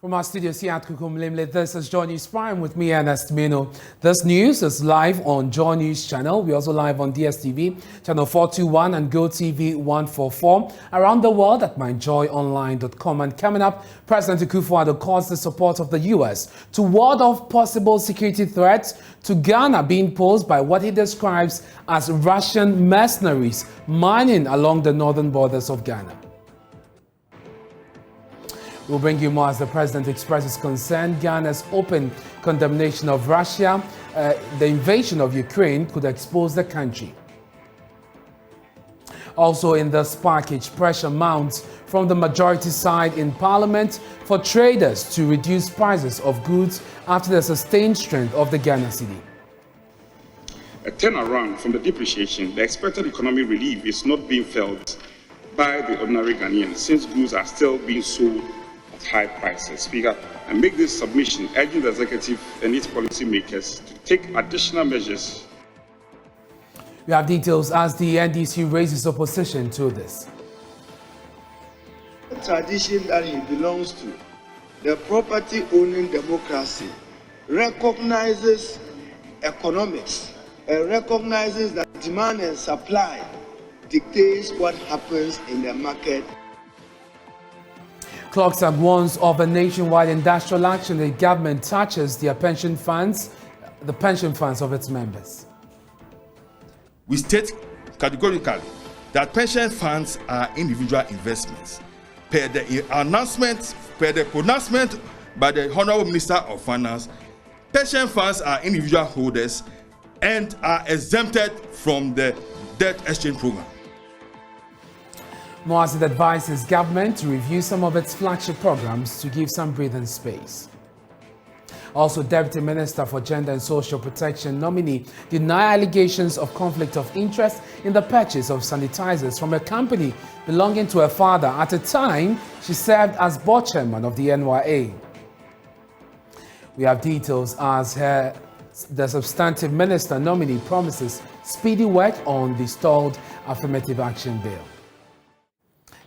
From our studios here at Kukumlimle, this is Joy News Prime with me, Ernest Manu. This news is live on Joy News channel. We're also live on DSTV, channel 421 and GoTV 144. Around the world at myjoyonline.com. And coming up, President Akufo-Addo calls the support of the U.S. to ward off possible security threats to Ghana being posed by what he describes as Russian mercenaries mining along the northern borders of Ghana. We'll bring you more as the president expresses concern. Ghana's open condemnation of Russia, the invasion of Ukraine could expose the country. Also in this package, pressure mounts from the majority side in Parliament for traders to reduce prices of goods after the sustained strength of the Ghana cedi. A turnaround from the depreciation, the expected economic relief is not being felt by the ordinary Ghanaians since goods are still being sold high prices. Speaker, I make this submission urging the executive and its policymakers to take additional measures. We have details as the NDC raises opposition to this. The tradition that he belongs to, the property owning democracy, recognizes economics and recognizes that demand and supply dictates what happens in the market. Clocksack warns of a nationwide industrial action. The government touches the pension funds of its members. We state categorically that pension funds are individual investments. Per the pronouncement by the Honorable Minister of Finance, pension funds are individual holders and are exempted from the debt exchange program. Moazid advises government to review some of its flagship programs to give some breathing space. Also, Deputy Minister for Gender and Social Protection nominee deny allegations of conflict of interest in the purchase of sanitizers from a company belonging to her father at a time she served as board chairman of the NYA. We have details as the substantive minister nominee promises speedy work on the stalled affirmative action bill.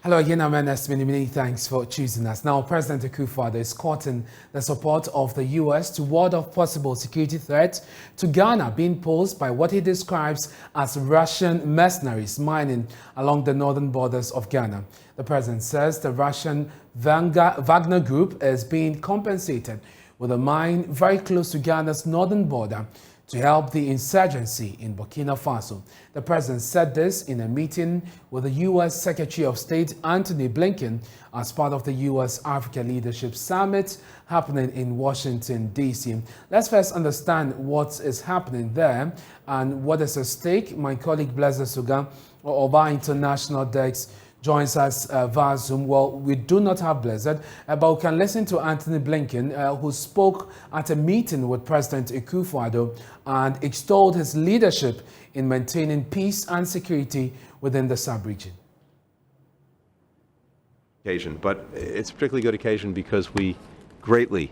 Hello again, I'm Ernest Many thanks for choosing us. Now, President Akufo-Addo is courting the support of the U.S. to ward off possible security threats to Ghana being posed by what he describes as Russian mercenaries mining along the northern borders of Ghana. The president says the Russian Wagner Group is being compensated with a mine very close to Ghana's northern border to help the insurgency in Burkina Faso. The president said this in a meeting with the U.S. Secretary of State Antony Blinken as part of the U.S. Africa Leadership Summit happening in Washington, D.C. Let's first understand what is happening there and what is at stake. My colleague Blaise Suga of our international desk joins us via Zoom. Well, we do not have Blizzard, but we can listen to Antony Blinken, who spoke at a meeting with President Akufo-Addo and extolled his leadership in maintaining peace and security within the sub-region. But it's a particularly good occasion because we greatly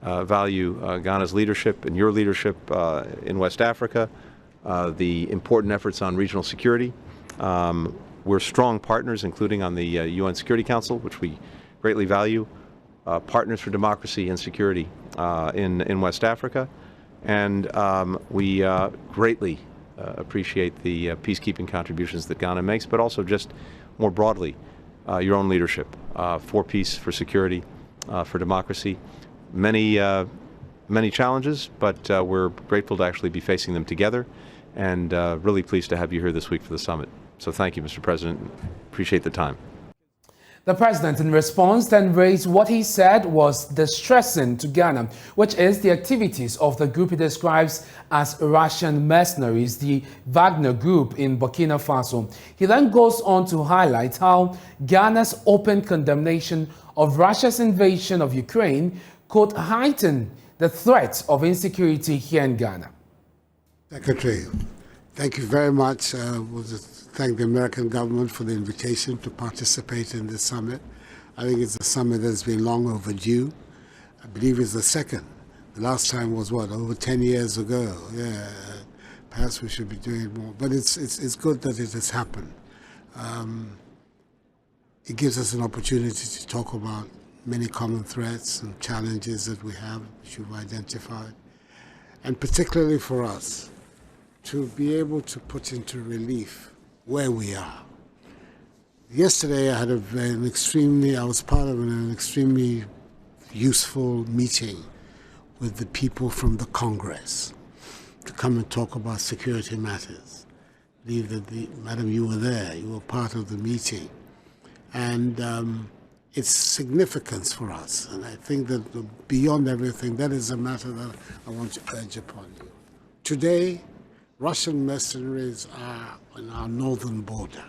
value Ghana's leadership and your leadership in West Africa, the important efforts on regional security. We're strong partners, including on the UN Security Council, which we greatly value, partners for democracy and security in West Africa. And we greatly appreciate the peacekeeping contributions that Ghana makes, but also just more broadly, your own leadership for peace, for security, for democracy. Many challenges, but we're grateful to actually be facing them together, and really pleased to have you here this week for the summit. So thank you, Mr. President. Appreciate the time. The president, in response, then raised what he said was distressing to Ghana, which is the activities of the group he describes as Russian mercenaries, the Wagner Group in Burkina Faso. He then goes on to highlight how Ghana's open condemnation of Russia's invasion of Ukraine could heighten the threat of insecurity here in Ghana. Secretary, thank you very much. We'll just thank the American government for the invitation to participate in this summit. I think it's a summit that's been long overdue. I believe it's the second. The last time was, what, over 10 years ago? Yeah, perhaps we should be doing more. But it's good that it has happened. It gives us an opportunity to talk about many common threats and challenges that we have, which you've identified, and particularly for us to be able to put into relief where we are. Yesterday I had I was part of an extremely useful meeting with the people from the Congress to come and talk about security matters. I believe that, Madam, you were there, you were part of the meeting. And its significance for us. And I think that beyond everything, that is a matter that I want to urge upon you. Today, Russian mercenaries are on our northern border.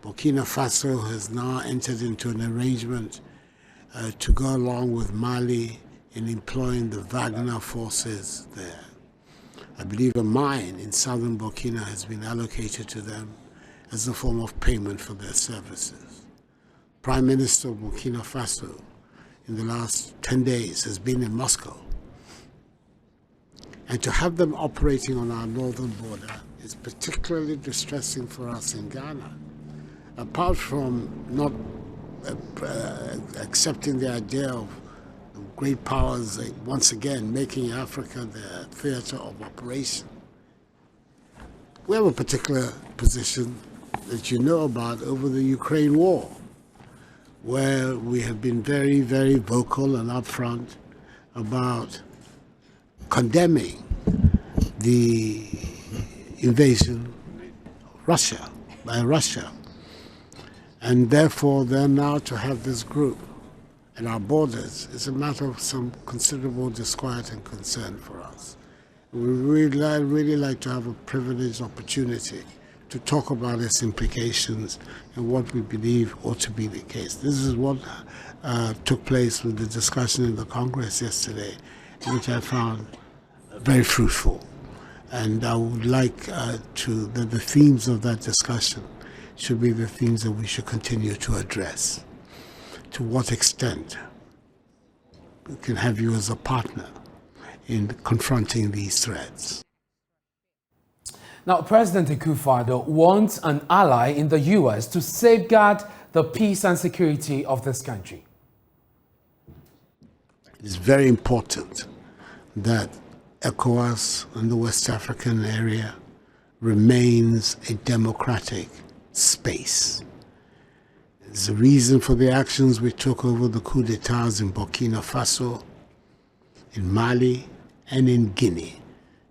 Burkina Faso has now entered into an arrangement to go along with Mali in employing the Wagner forces there. I believe a mine in southern Burkina has been allocated to them as a form of payment for their services. Prime Minister of Burkina Faso in the last 10 days has been in Moscow. And to have them operating on our northern border is particularly distressing for us in Ghana. Apart from not accepting the idea of great powers once again making Africa their theater of operation, we have a particular position that you know about over the Ukraine war, where we have been very, very vocal and upfront about condemning the invasion of Russia by Russia. And therefore, they're now to have this group at our borders is a matter of some considerable disquiet and concern for us. We really like to have a privileged opportunity to talk about its implications and what we believe ought to be the case. This is what took place with the discussion in the Congress yesterday, which I found very fruitful. And I would like that the themes of that discussion should be the themes that we should continue to address. To what extent we can have you as a partner in confronting these threats. Now, President Akufo-Addo wants an ally in the U.S. to safeguard the peace and security of this country. It's very important that ECOWAS and the West African area remains a democratic space. It's the reason for the actions we took over the coup d'etats in Burkina Faso, in Mali, and in Guinea.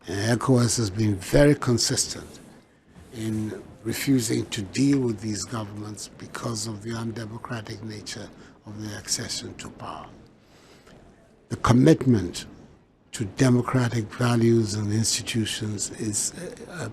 And ECOWAS has been very consistent in refusing to deal with these governments because of the undemocratic nature of their accession to power. The commitment to democratic values and institutions is a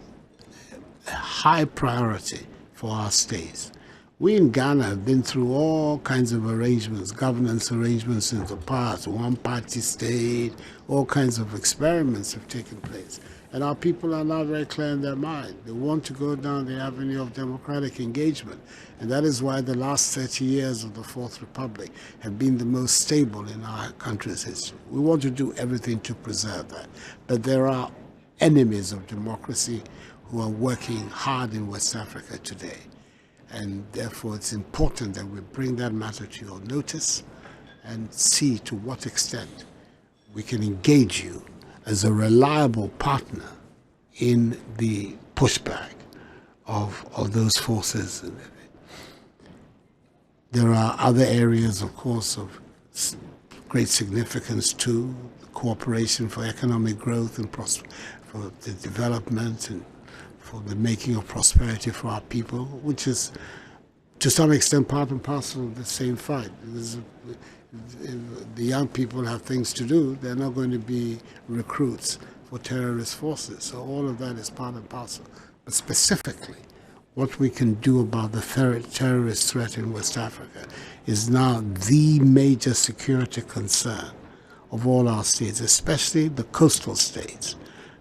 high priority for our states. We in Ghana have been through all kinds of arrangements, governance arrangements in the past, one-party state, all kinds of experiments have taken place. And our people are now very clear in their mind. They want to go down the avenue of democratic engagement. And that is why the last 30 years of the Fourth Republic have been the most stable in our country's history. We want to do everything to preserve that. But there are enemies of democracy who are working hard in West Africa today. And therefore, it's important that we bring that matter to your notice and see to what extent we can engage you as a reliable partner in the pushback of those forces. There are other areas, of course, of great significance too, cooperation for economic growth and for the development and for the making of prosperity for our people, which is to some extent part and parcel of the same fight. Because the young people have things to do, they're not going to be recruits for terrorist forces. So all of that is part and parcel. But specifically, what we can do about the terrorist threat in West Africa is now the major security concern of all our states, especially the coastal states,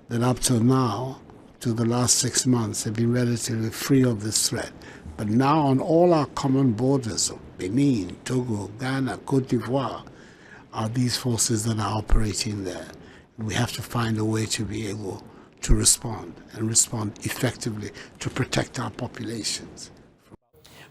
that up till now, to the last 6 months, have been relatively free of this threat. But now on all our common borders of Benin, Togo, Ghana, Cote d'Ivoire, are these forces that are operating there. We have to find a way to be able to respond, and respond effectively to protect our populations.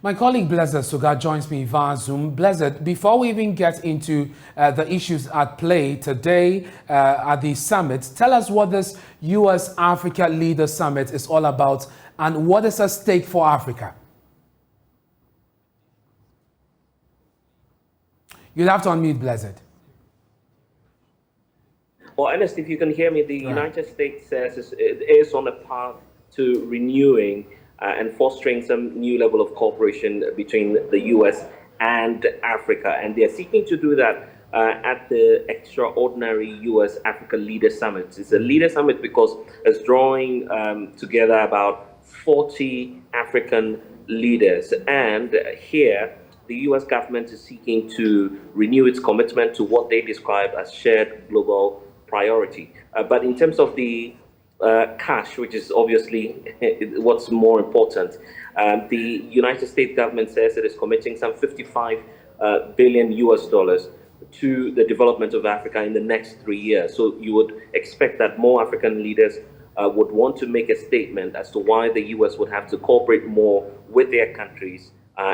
My colleague Blessed Suga joins me via Zoom. Blessed, before we even get into the issues at play today at the summit, tell us what this U.S.-Africa Leaders Summit is all about and what is at stake for Africa. You'll have to unmute, Blessed. Well, Ernest, if you can hear me, the United States says it is on a path to renewing and fostering some new level of cooperation between the U.S. and Africa. And they're seeking to do that at the extraordinary U.S.-Africa Leaders Summit. It's a Leader Summit because it's drawing together about 40 African leaders. And here, the U.S. government is seeking to renew its commitment to what they describe as shared global priority. But in terms of the cash, which is obviously what's more important, the United States government says it is committing some $55 billion to the development of Africa in the next 3 years. So you would expect that more African leaders would want to make a statement as to why the U.S. would have to cooperate more with their countries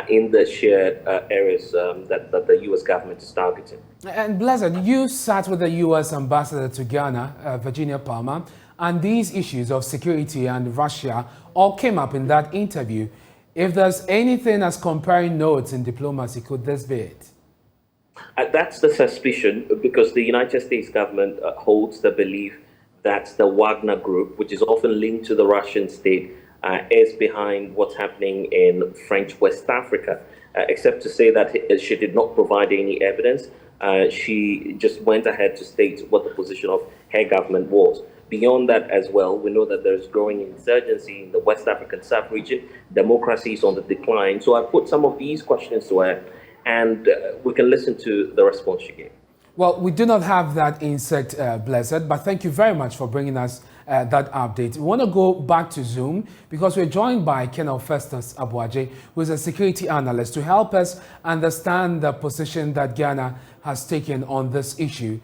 in the shared areas that the U.S. government is targeting. And Blessed, you sat with the U.S. ambassador to Ghana, Virginia Palmer, and these issues of security and Russia all came up in that interview. If there's anything as comparing notes in diplomacy, could this be it? That's the suspicion, because the United States government holds the belief that the Wagner Group, which is often linked to the Russian state, is behind what's happening in French West Africa, except to say that she did not provide any evidence. She just went ahead to state what the position of her government was. Beyond that as well, we know that there's growing insurgency in the West African sub-region. Democracy is on the decline. So I put some of these questions to her, and we can listen to the response she gave. Well, we do not have that insect, Blessed, but thank you very much for bringing us that update. We want to go back to Zoom because we're joined by Colonel Festus Abuaje, who is a security analyst, to help us understand the position that Ghana has taken on this issue,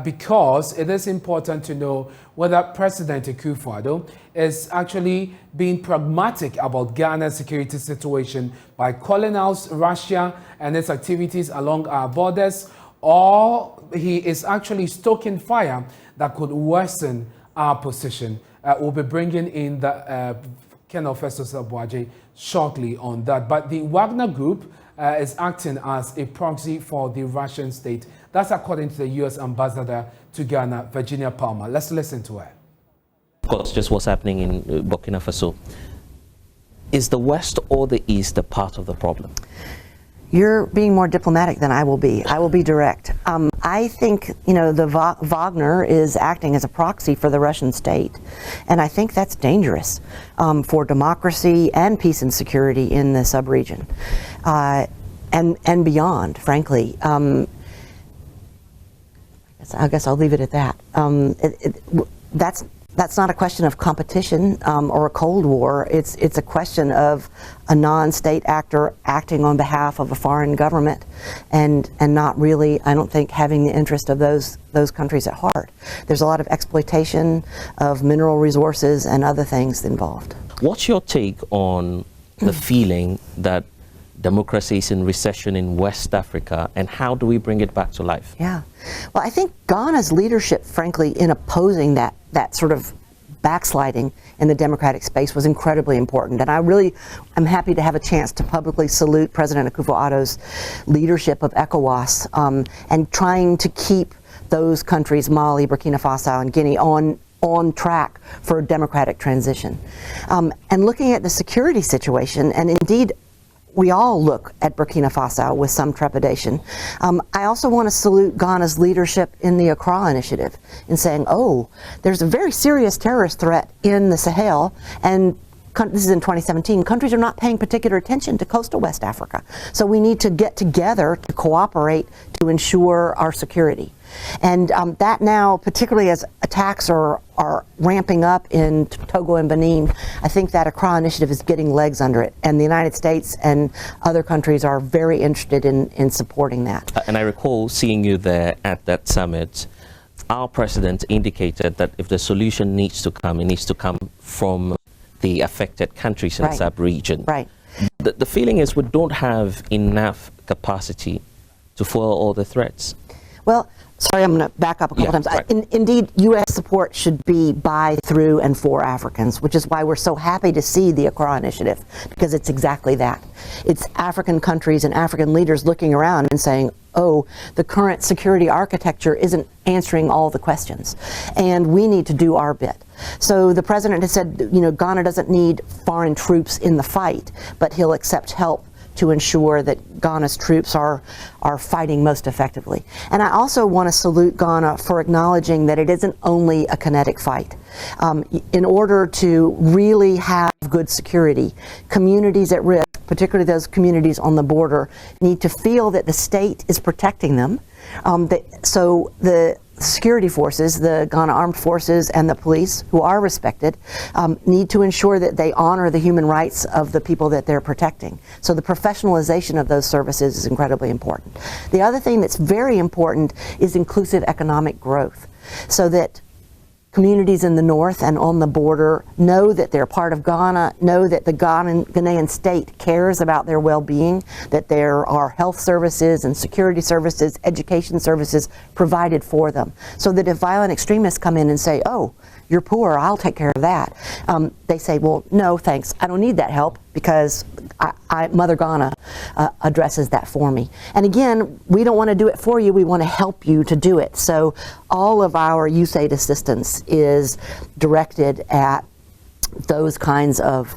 because it is important to know whether President Akufo-Addo is actually being pragmatic about Ghana's security situation by calling out Russia and its activities along our borders, or he is actually stoking fire that could worsen our position. We'll be bringing in the Colonel Festus Abuaje shortly on that. But the Wagner Group is acting as a proxy for the Russian state. That's according to the U.S. ambassador to Ghana, Virginia Palmer. Let's listen to her. Of course, just what's happening in Burkina Faso. Is the West or the East a part of the problem? You're being more diplomatic than I will be. I will be direct. I think, you know, the Wagner is acting as a proxy for the Russian state, and I think that's dangerous for democracy and peace and security in the sub-region and beyond, frankly. I guess I'll leave it at that. That's not a question of competition or a Cold War. It's a question of a non-state actor acting on behalf of a foreign government, and not really, I don't think, having the interest of those countries at heart. There's a lot of exploitation of mineral resources and other things involved. What's your take on the feeling that democracy is in recession in West Africa, and how do we bring it back to life? Yeah, well, I think Ghana's leadership, frankly, in opposing that sort of backsliding in the democratic space was incredibly important. And I'm happy to have a chance to publicly salute President Akufo-Addo's leadership of ECOWAS and trying to keep those countries, Mali, Burkina Faso, and Guinea, on track for a democratic transition. And looking at the security situation, and indeed, we all look at Burkina Faso with some trepidation. I also want to salute Ghana's leadership in the Accra Initiative in saying, oh, there's a very serious terrorist threat in the Sahel, and this is in 2017, countries are not paying particular attention to coastal West Africa. So we need to get together to cooperate to ensure our security. And that now, particularly as attacks are ramping up in Togo and Benin, I think that Accra Initiative is getting legs under it. And the United States and other countries are very interested in supporting that. And I recall seeing you there at that summit. Our president indicated that if the solution needs to come, it needs to come from the affected countries in the sub-region. Right. the feeling is we don't have enough capacity to foil all the threats. Well, sorry, I'm going to back up a couple times. Right. Indeed, U.S. support should be by, through, and for Africans, which is why we're so happy to see the Accra Initiative, because it's exactly that. It's African countries and African leaders looking around and saying, oh, the current security architecture isn't answering all the questions, and we need to do our bit. So the president has said, you know, Ghana doesn't need foreign troops in the fight, but he'll accept help to ensure that Ghana's troops are fighting most effectively. And I also want to salute Ghana for acknowledging that it isn't only a kinetic fight. In order to really have good security, communities at risk, particularly those communities on the border, need to feel that the state is protecting them. So the security forces, the Ghana Armed Forces and the police, who are respected, need to ensure that they honor the human rights of the people that they're protecting. So the professionalization of those services is incredibly important. The other thing that's very important is inclusive economic growth, so that communities in the north and on the border know that they're part of Ghana, know that the Ghanaian state cares about their well-being, that there are health services and security services, education services provided for them. So that if violent extremists come in and say, oh, you're poor, I'll take care of that, they say, well, no, thanks, I don't need that help, because Mother Ghana addresses that for me. And again, we don't want to do it for you, we want to help you to do it. So all of our USAID assistance is directed at those kinds of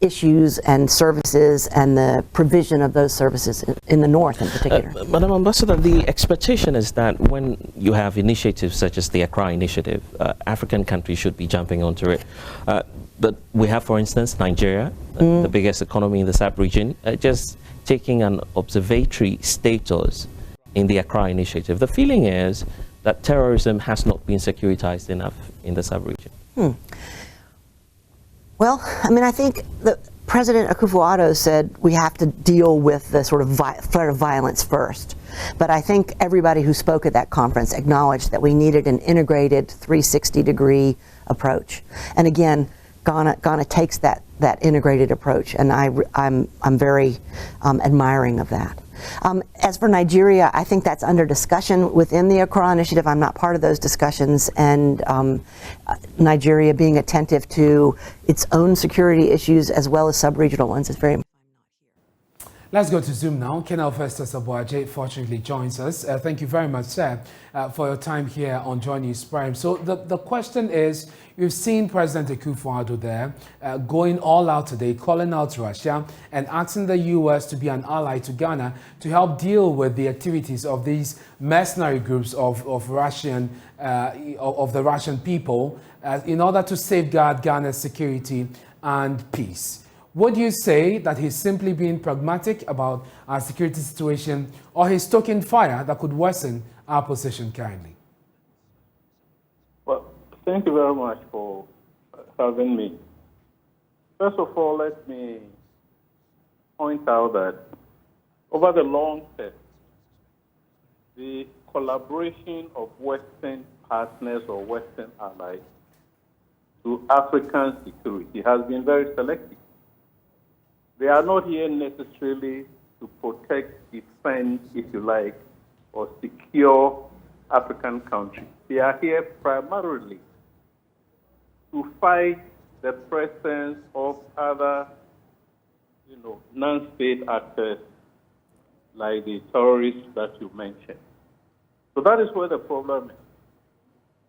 issues and services and the provision of those services in the north in particular. Madam Ambassador, the expectation is that when you have initiatives such as the Accra Initiative, African countries should be jumping onto it. But we have, for instance, Nigeria, the biggest economy in the sub-region, just taking an observatory status in the Accra Initiative. The feeling is that terrorism has not been securitized enough in the sub-region. Well, I mean, I think that President Akufo-Addo said we have to deal with the sort of threat of violence first. But I think everybody who spoke at that conference acknowledged that we needed an integrated 360-degree approach. And again, Ghana takes that integrated approach, and I'm very admiring of that. As for Nigeria, I think that's under discussion within the Accra Initiative. I'm not part of those discussions, and Nigeria being attentive to its own security issues as well as sub-regional ones is very important. Let's go to Zoom now. Colonel Festus Abuaje fortunately joins us. Thank you very much, sir, for your time here on Joy News Prime. So the question is, you've seen President Akufo-Addo there going all out today, calling out Russia and asking the U.S. to be an ally to Ghana to help deal with the activities of these mercenary groups of the Russian people in order to safeguard Ghana's security and peace. Would you say that he's simply being pragmatic about our security situation, or he's stoking fire that could worsen our position currently? Well, thank you very much for having me. First of all, let me point out that over the long term, the collaboration of Western partners or Western allies to African security has been very selective. They are not here necessarily to protect, defend, if you like, or secure African countries. They are here primarily to fight the presence of other, non-state actors like the terrorists that you mentioned. So that is where the problem is.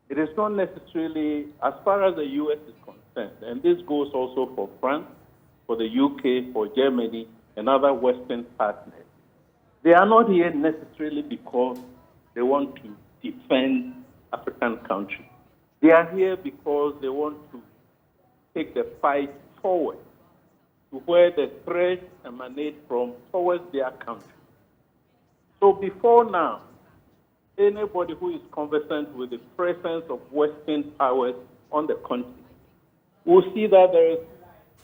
It is not necessarily, as far as the U.S. is concerned, and this goes also for France, for the UK, for Germany, and other Western partners. They are not here necessarily because they want to defend African countries. They are here because they want to take the fight forward to where the threats emanate from towards their country. So before now, anybody who is conversant with the presence of Western powers on the continent will see that there is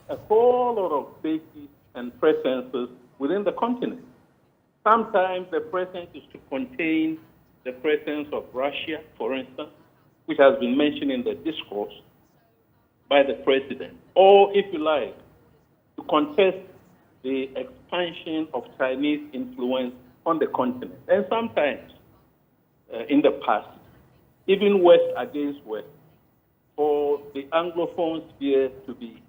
a whole lot of bases and presences within the continent. Sometimes the presence is to contain the presence of Russia, for instance, which has been mentioned in the discourse by the president, or if you like, to contest the expansion of Chinese influence on the continent. And sometimes, in the past, even West against West, for the Anglophone sphere to be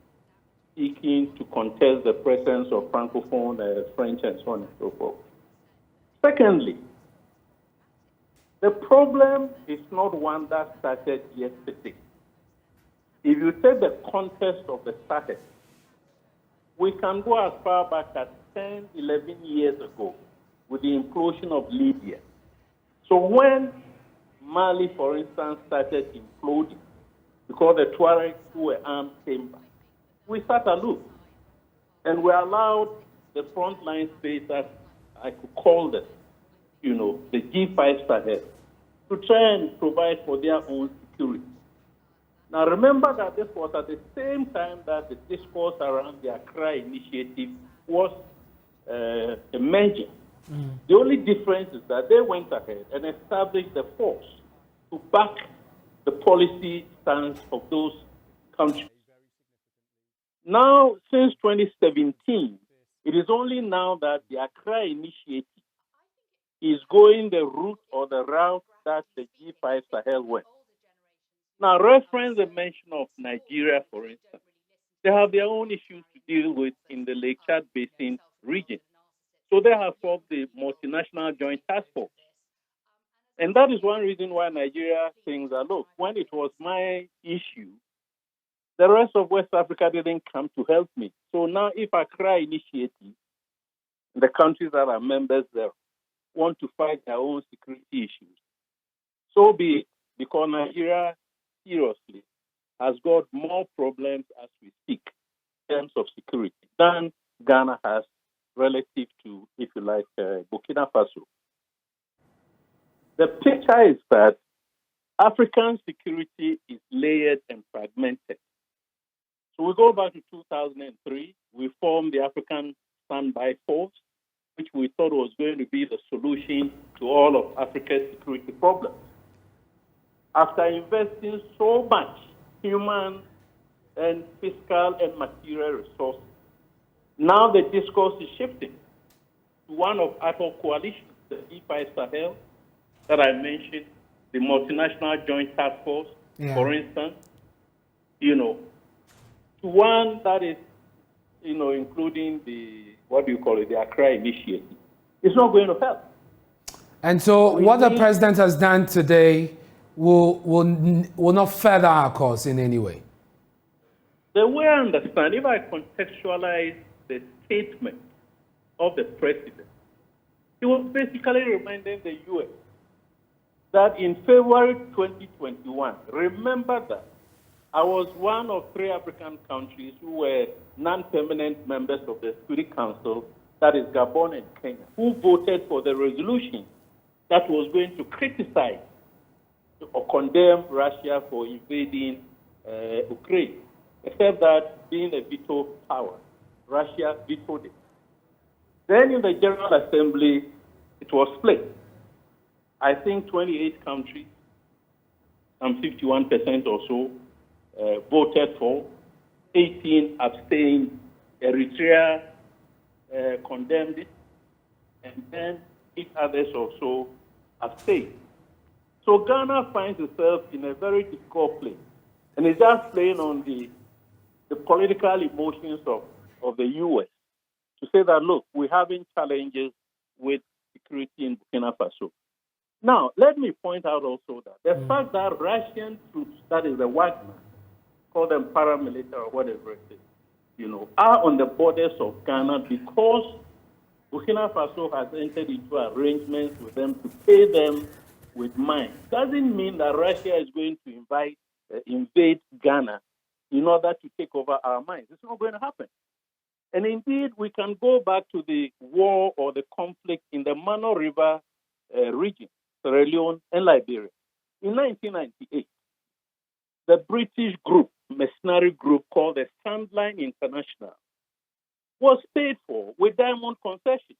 seeking to contest the presence of Francophone, French, and so on and so forth. Secondly, the problem is not one that started yesterday. If you take the context of the Sahel, we can go as far back as 10, 11 years ago with the implosion of Libya. So when Mali, for instance, started imploding because the Tuaregs who were armed came back, we sat aloof and we allowed the frontline states, as I could call them, the G5 Sahel, to try and provide for their own security. Now remember that this was at the same time that the discourse around the Accra Initiative was emerging. The only difference is that they went ahead and established the force to back the policy stance of those countries. Now, since 2017, it is only now that the Accra Initiative is going the route or the route that the G5 Sahel went. Now, reference the mention of Nigeria, for instance. They have their own issues to deal with in the Lake Chad Basin region. So they have formed the multinational joint task force. And that is one reason why Nigeria thinks that, look, when it was my issue, the rest of West Africa didn't come to help me. So now if Accra Initiative, the countries that are members there, want to fight their own security issues, so be it, because Nigeria, seriously, has got more problems as we speak in terms of security than Ghana has relative to, if you like, Burkina Faso. The picture is that African security is layered and fragmented. So we go back to 2003, we formed the African Standby Force, which we thought was going to be the solution to all of Africa's security problems. After investing so much human and fiscal and material resources, now the discourse is shifting to one of ad hoc coalitions, the G5 Sahel that I mentioned, the multinational joint task force, for instance, to one that is, including the, the Accra Initiative. It's not going to help. And so what the president has done today will not further our cause in any way? The way I understand, if I contextualize the statement of the president, he was basically reminding the U.S. that in February 2021, remember that I was one of 3 African countries who were non-permanent members of the Security Council, that is Gabon and Kenya, who voted for the resolution that was going to criticize or condemn Russia for invading Ukraine, except that being a veto power, Russia vetoed it. Then in the General Assembly, it was split. I think 28 countries, some 51% or so, voted for, 18 abstained, Eritrea condemned it, and then 8 others also abstained. So Ghana finds itself in a very difficult place, and it's just playing on the political emotions of the U.S. to say that, look, we're having challenges with security in Burkina Faso. Now, let me point out also that the fact that Russian troops, that is the Wagner, call them paramilitary or whatever it is, are on the borders of Ghana because Burkina Faso has entered into arrangements with them to pay them with mines. Doesn't mean that Russia is going to invade Ghana in order to take over our mines. It's not going to happen. And indeed, we can go back to the war or the conflict in the Mano River region, Sierra Leone and Liberia. In 1998, the British group, mercenary group called the Sandline International, was paid for with diamond concessions.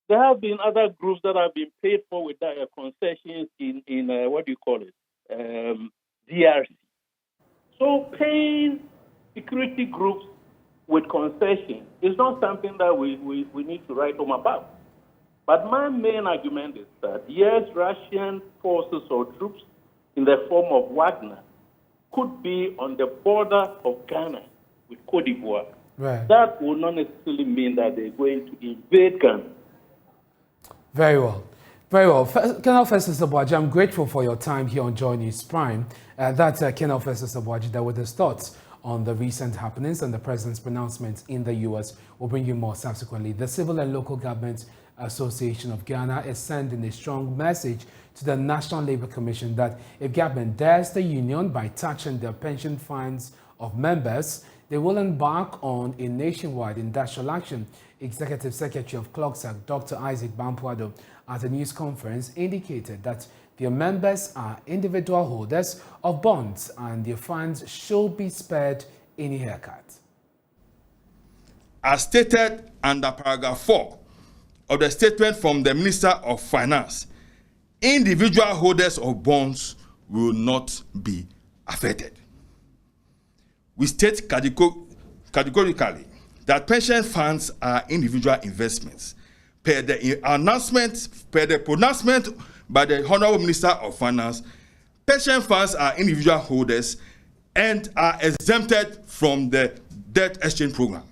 There have been other groups that have been paid for with concessions in DRC. So paying security groups with concession is not something that we need to write home about. But my main argument is that, yes, Russian forces or troops in the form of Wagner could be on the border of Ghana with Cote d'Ivoire. Right. That will not necessarily mean that they're going to invade Ghana. Very well. Very well. Colonel Festus Aboagye, I'm grateful for your time here on Joy News Prime. That's Colonel Festus Aboagye there with his thoughts on the recent happenings and the president's pronouncements in the U.S. We'll bring you more subsequently. The Civil and Local Government Association of Ghana is sending a strong message to the National Labour Commission that if government dares the union by touching the pension funds of members, they will embark on a nationwide industrial action. Executive Secretary of CLOGSAC, Dr. Isaac Bampuado, at a news conference indicated that their members are individual holders of bonds and their funds should be spared any haircut. As stated under paragraph 4 of the statement from the Minister of Finance, individual holders of bonds will not be affected. We state categorically that pension funds are individual investments. Per the pronouncement by the Honorable Minister of Finance, pension funds are individual holders and are exempted from the debt exchange program.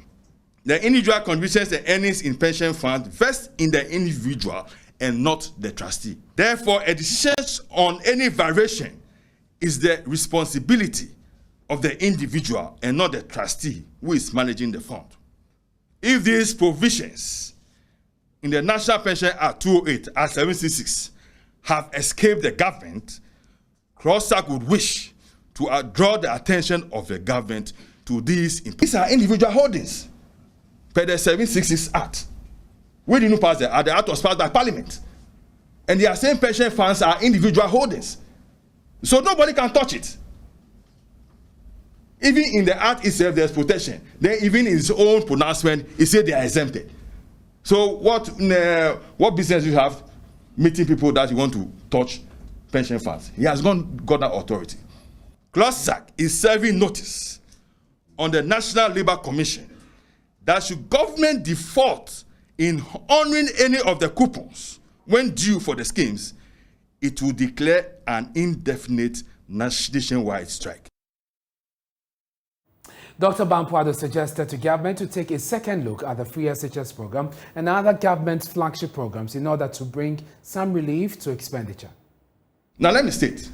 The individual contributions and earnings in pension funds vest in the individual and not the trustee. Therefore, a decision on any variation is the responsibility of the individual and not the trustee who is managing the fund. If these provisions in the National Pension Act 208 and 766 have escaped the government, CLOGSAC would wish to draw the attention of the government to these. These are individual holdings per the 766 Act. We didn't pass the Act was passed by Parliament. And the same pension funds are individual holdings. So nobody can touch it. Even in the Act itself, there's protection. Then even in its own pronouncement, it said they are exempted. So what business do you have meeting people that you want to touch pension funds? He has got that authority. CLOGSAC is serving notice on the National Labour Commission that should government default in honoring any of the coupons when due for the schemes, it will declare an indefinite nationwide strike. Dr. Bampuado suggested to government to take a second look at the free SHS program and other government flagship programs in order to bring some relief to expenditure. Now let me state,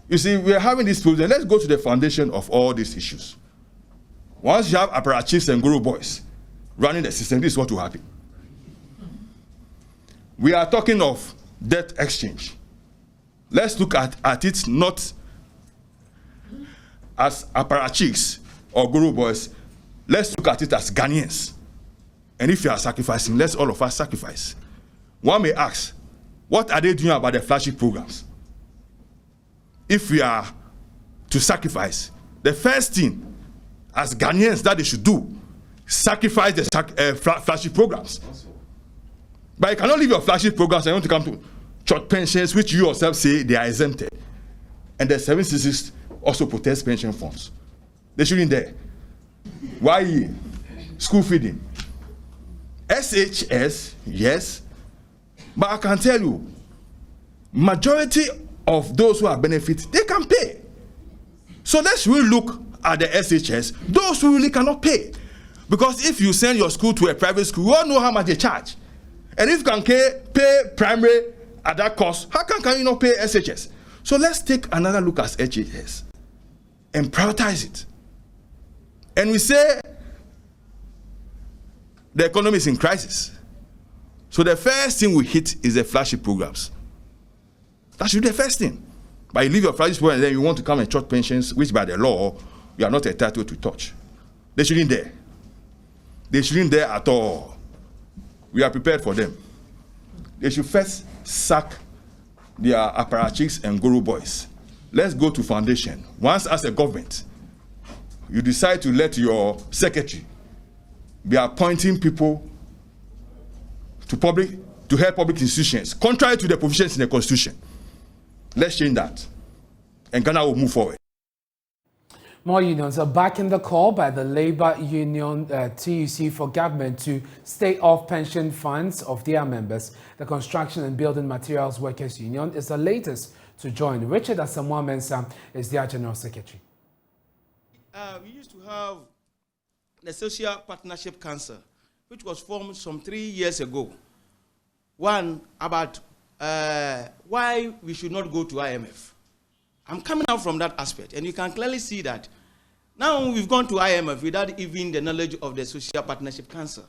you see, we are having this problem. Let's go to the foundation of all these issues. Once you have apparatchiks and guru boys running the system, this is what will happen. We are talking of debt exchange. Let's look at it not as apparatchiks or guru boys. Let's look at it as Ghanaians. And if you are sacrificing, let's all of us sacrifice. One may ask, what are they doing about the flagship programs? If we are to sacrifice, the first thing as Ghanaians that they should do, sacrifice the flagship programs. But you cannot leave your flagship programs and you want to come to church pensions, which you yourself say they are exempted. And the 766 also protects pension funds. They shouldn't there. Why? School feeding. SHS, yes. But I can tell you, majority of those who are benefit, they can pay. So let's really look at the SHS, those who really cannot pay. Because if you send your school to a private school, you all know how much they charge. And if you can pay primary at that cost, how can you not pay SHS? So let's take another look at SHS and prioritize it. And we say the economy is in crisis. So the first thing we hit is the flagship programs. That should be the first thing. But you leave your flagship program and then you want to come and church pensions, which by the law, you are not entitled to touch. They shouldn't dare. They shouldn't dare at all. We are prepared for them. They should first sack their apparatchiks and guru boys. Let's go to foundation. Once as a government, you decide to let your secretary be appointing people to help public institutions, contrary to the provisions in the Constitution. Let's change that, and Ghana will move forward. More unions are backing the call by the labor union TUC for government to stay off pension funds of their members. The Construction and Building Materials Workers Union is the latest to join. Richard Asamoah Mensah is their General Secretary. We used to have the Social Partnership Council, which was formed some 3 years ago. One about why we should not go to IMF. I'm coming out from that aspect, and you can clearly see that now we've gone to IMF without even the knowledge of the Social Partnership Council.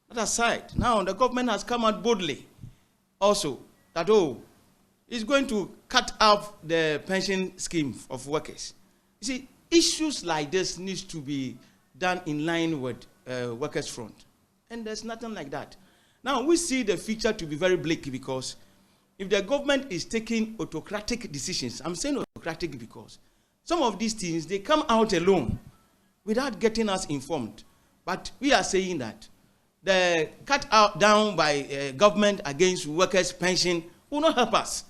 That aside, now the government has come out boldly also that, it's going to cut off the pension scheme of workers. You see, issues like this needs to be done in line with workers' front, and there's nothing like that. Now, we see the future to be very bleak because if the government is taking autocratic decisions, I'm saying autocratic because some of these things, they come out alone without getting us informed. But we are saying that the cut out down by government against workers' pension will not help us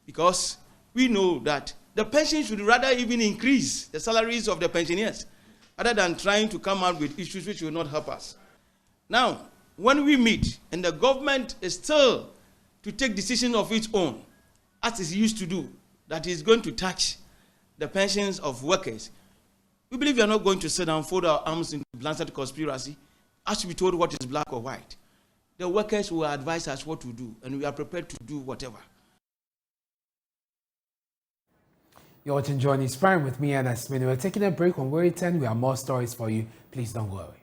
because we know that the pension should rather even increase the salaries of the pensioners rather than trying to come out with issues which will not help us. Now, when we meet and the government is still to take decisions of its own, as it used to do, that is going to touch the pensions of workers, we believe we are not going to sit down, fold our arms into blanket conspiracy, as to be told what is black or white. The workers will advise us what to do, and we are prepared to do whatever. You're watching Johnny's Prime with me, Ernest Kojo. We're taking a break. When we return, we have more stories for you. Please don't go away.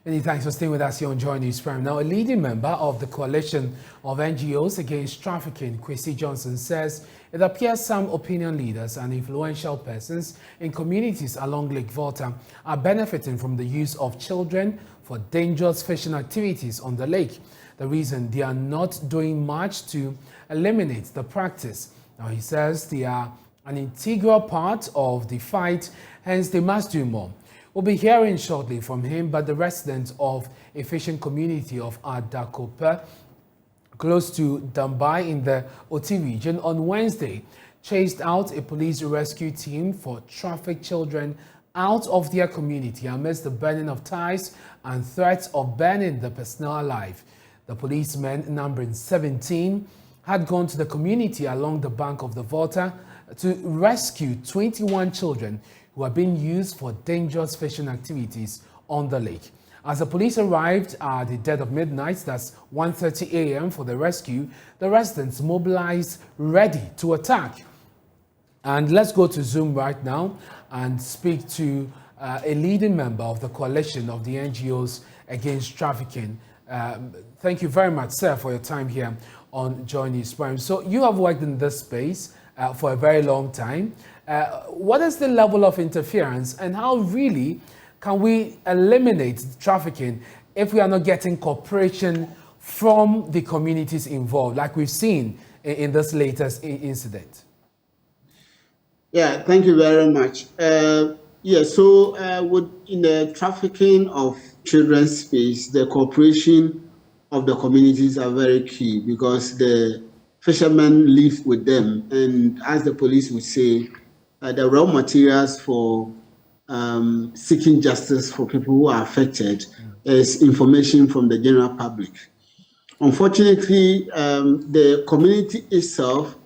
Many thanks for staying with us here on Joy News Prime. Now, a leading member of the coalition of NGOs against trafficking, Kwesi Johnson, says it appears some opinion leaders and influential persons in communities along Lake Volta are benefiting from the use of children for dangerous fishing activities on the lake. The reason they are not doing much to eliminate the practice. Now, he says they are an integral part of the fight, hence they must do more. We'll be hearing shortly from him, but the residents of a fishing community of Adakope, close to Dambai in the Oti region, on Wednesday, chased out a police rescue team for trafficked children out of their community amidst the burning of ties and threats of burning the personnel alive. The policemen, numbering 17, had gone to the community along the bank of the Volta to rescue 21 children who are being used for dangerous fishing activities on the lake. As the police arrived at the dead of midnight, that's 1:30 a.m. for the rescue, the residents mobilized ready to attack. And let's go to Zoom right now and speak to a leading member of the coalition of the NGOs against trafficking. Thank you very much, sir, for your time here on Joy News Prime. So you have worked in this space for a very long time. What is the level of interference and how really can we eliminate trafficking if we are not getting cooperation from the communities involved, like we've seen in this latest incident? Yeah, thank you very much. In the trafficking of children's space, the cooperation of the communities are very key because the fishermen live with them, and as the police would say, the raw materials for seeking justice for people who are affected is information from the general public. Unfortunately, the community itself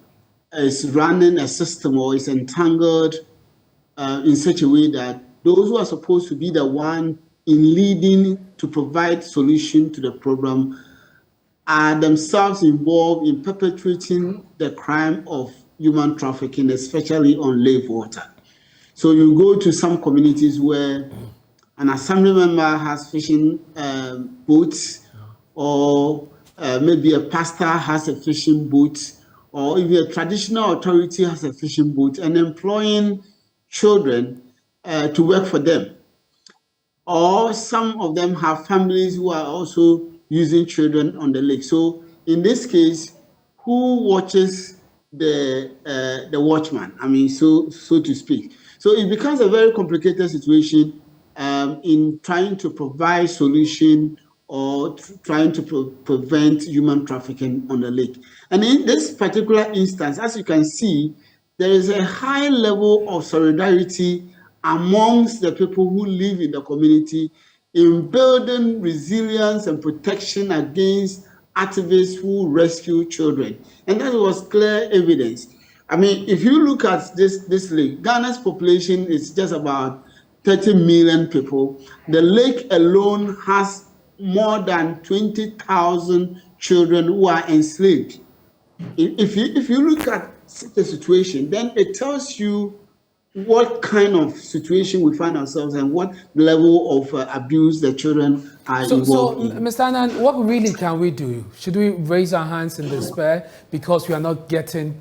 is running a system or is entangled in such a way that those who are supposed to be the one in leading to provide solution to the problem are themselves involved in perpetrating the crime of human trafficking, especially on Lake Volta. So you go to some communities where an assembly member has fishing boats, or maybe a pastor has a fishing boat, or even a traditional authority has a fishing boat, and employing children to work for them. Or some of them have families who are also using children on the lake. So in this case, who watches the watchman? I mean, so to speak. So it becomes a very complicated situation in trying to provide solution or trying to prevent human trafficking on the lake. And in this particular instance, as you can see, there is a high level of solidarity amongst the people who live in the community in building resilience and protection against activists who rescue children. And that was clear evidence. I mean, if you look at this lake, Ghana's population is just about 30 million people. The lake alone has more than 20,000 children who are enslaved. If you look at such a situation, then it tells you what kind of situation we find ourselves and what level of abuse the children are involved in. Mr. Annan, what really can we do? Should we raise our hands in despair because we are not getting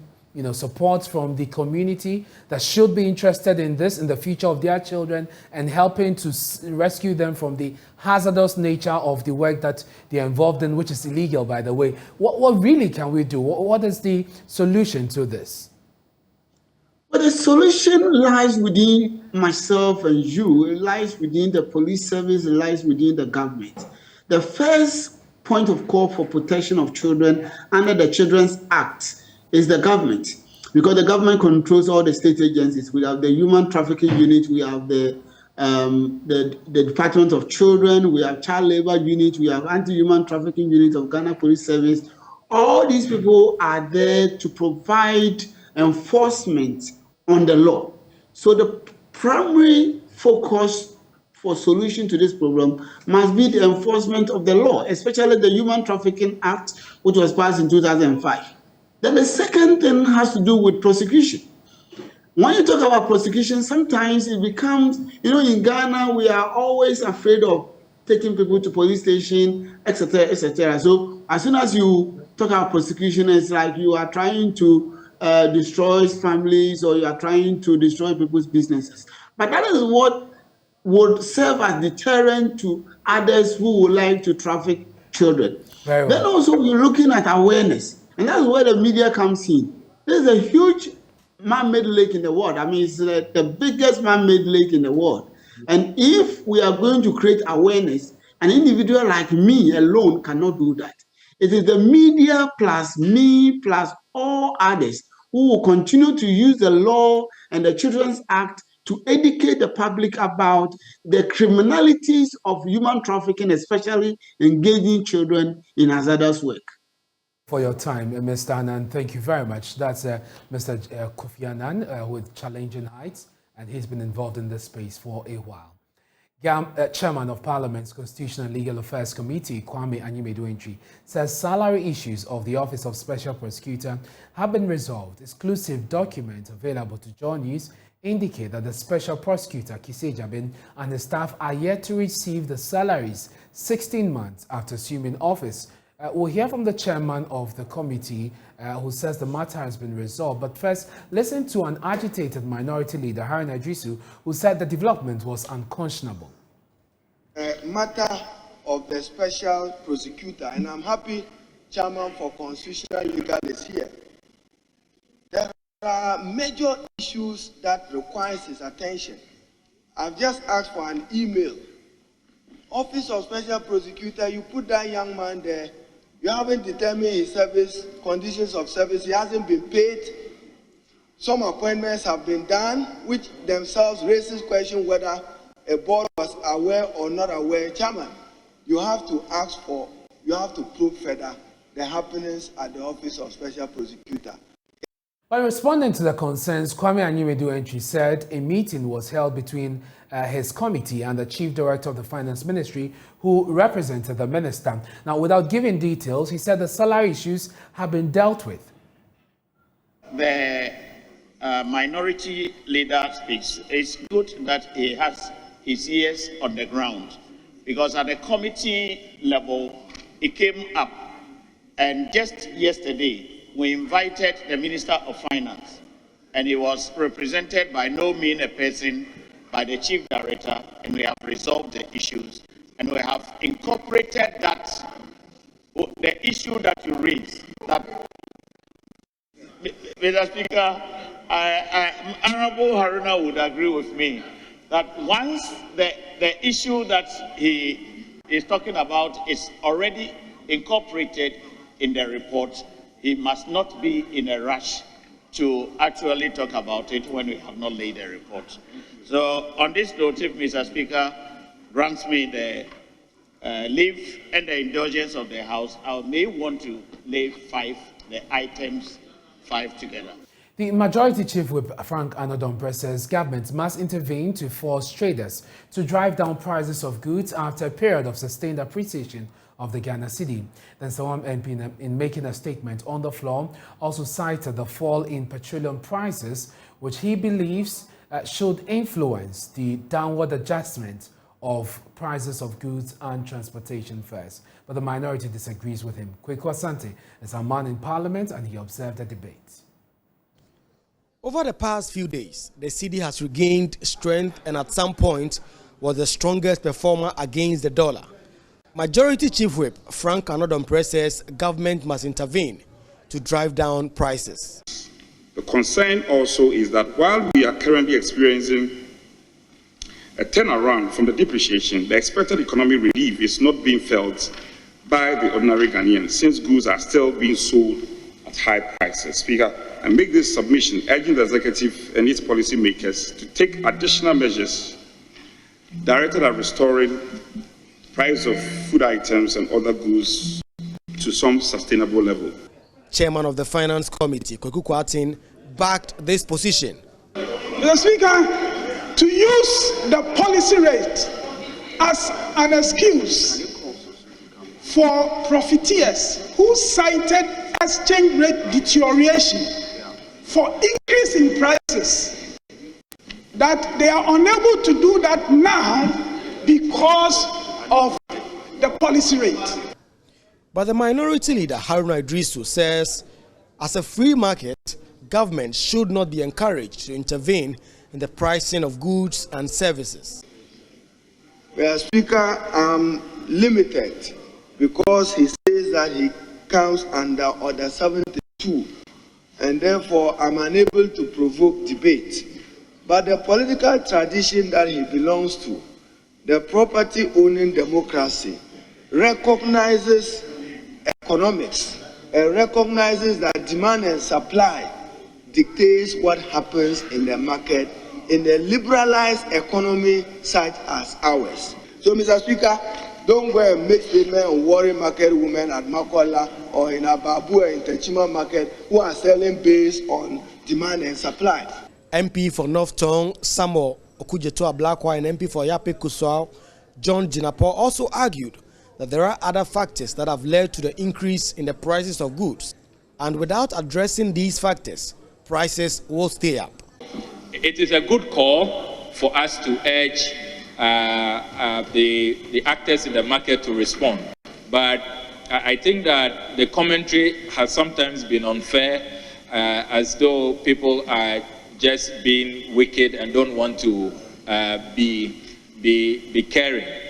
support from the community that should be interested in this, in the future of their children, and helping to rescue them from the hazardous nature of the work that they're involved in, which is illegal, by the way? What really can we do? What is the solution to this? But the solution lies within myself and you. It lies within the police service. It lies within the government. The first point of call for protection of children under the Children's Act is the government, because the government controls all the state agencies. We have the Human Trafficking Unit, we have the Department of Children, we have Child Labor Unit, we have Anti-Human Trafficking Unit of Ghana Police Service. All these people are there to provide enforcement on the law. So the primary focus for solution to this problem must be the enforcement of the law, especially the Human Trafficking Act, which was passed in 2005. Then the second thing has to do with prosecution. When you talk about prosecution, sometimes it becomes, in Ghana, we are always afraid of taking people to police station, etc., etc. So as soon as you talk about prosecution, it's like you are trying to destroy families, or you are trying to destroy people's businesses. But that is what would serve as deterrent to others who would like to traffic children. Very well. Then also we're looking at awareness. And that's where the media comes in. There's a huge man-made lake in the world. I mean, it's the biggest man-made lake in the world. And if we are going to create awareness, an individual like me alone cannot do that. It is the media plus me plus all others who will continue to use the law and the Children's Act to educate the public about the criminalities of human trafficking, especially engaging children in hazardous work. For your time, Mr. Annan, thank you very much. That's Mr. Kofi Annan with Challenging Heights, and he's been involved in this space for a while. Chairman of Parliament's Constitutional and Legal Affairs Committee, Kwame Anyimadu-Antwi, says salary issues of the Office of Special Prosecutor have been resolved. Exclusive documents available to Joy News indicate that the Special Prosecutor, Kise Jabin, and his staff are yet to receive the salaries 16 months after assuming office. We'll hear from the chairman of the committee who says the matter has been resolved. But first, listen to an agitated minority leader, Haruna Idrisu, who said the development was unconscionable. Matter of the special prosecutor, and I'm happy chairman for constitutional legal is here. There are major issues that requires his attention. I've just asked for an email. Office of Special Prosecutor, you put that young man there. You haven't determined his service, conditions of service. He hasn't been paid. Some appointments have been done, which themselves raises question whether a board was aware or not aware. Chairman, you have to prove further the happenings at the Office of Special Prosecutor. By responding to the concerns, Kwame Anyimadu-Antwi said a meeting was held between his committee and the Chief Director of the Finance Ministry, who represented the minister. Now, without giving details, he said the salary issues have been dealt with. The minority leader speaks. It's good that he has his ears on the ground, because at the committee level, it came up, and just yesterday, we invited the Minister of Finance, and he was represented by no mean a person, by the Chief Director, and we have resolved the issues, and we have incorporated that, the issue that you raised, that, Mr. Speaker, Honorable Haruna would agree with me, that once the issue that he is talking about is already incorporated in the report. He must not be in a rush to actually talk about it when we have not laid a report. So on this note, if Mr. Speaker grants me the leave and the indulgence of the House, I may want to lay the items 5 together. The Majority Chief Whip Frank Anodon says government must intervene to force traders to drive down prices of goods after a period of sustained appreciation of the Ghana cedi. Then Sawam MP, in making a statement on the floor, also cited the fall in petroleum prices, which he believes should influence the downward adjustment of prices of goods and transportation fares. But the minority disagrees with him. Kweku Asante is a man in Parliament and he observed the debate. Over the past few days, the cedi has regained strength and at some point was the strongest performer against the dollar. Majority Chief Whip Frank Anodon says government must intervene to drive down prices. The concern also is that while we are currently experiencing a turnaround from the depreciation, the expected economic relief is not being felt by the ordinary Ghanaians since goods are still being sold at high prices. Speaker, I make this submission urging the executive and its policymakers to take additional measures directed at restoring price of food items and other goods to some sustainable level. Chairman of the Finance Committee, Kweku Kwatin, backed this position. Mr. Speaker, to use the policy rate as an excuse for profiteers who cited exchange rate deterioration for increase in prices, that they are unable to do that now because of the policy rate. But the minority leader, Haruna Idrisu, says as a free market, government should not be encouraged to intervene in the pricing of goods and services. Mr. Speaker, I'm limited because he says that he comes under Order 72, and therefore I'm unable to provoke debate. But the political tradition that he belongs to, the property-owning democracy, recognizes economics and recognizes that demand and supply dictates what happens in the market in a liberalized economy such as ours. So, Mr. Speaker, don't go and make statement on worry market women at Makola or in Ababu or in Techima market who are selling based on demand and supply. MP for North Tong, Samuel Okujeto Ablakwa, and MP for Yape Kuswao, John Jinapo, also argued that there are other factors that have led to the increase in the prices of goods. And without addressing these factors, prices will stay up. It is a good call for us to urge the actors in the market to respond. But I think that the commentary has sometimes been unfair, as though people are just being wicked and don't want to be caring.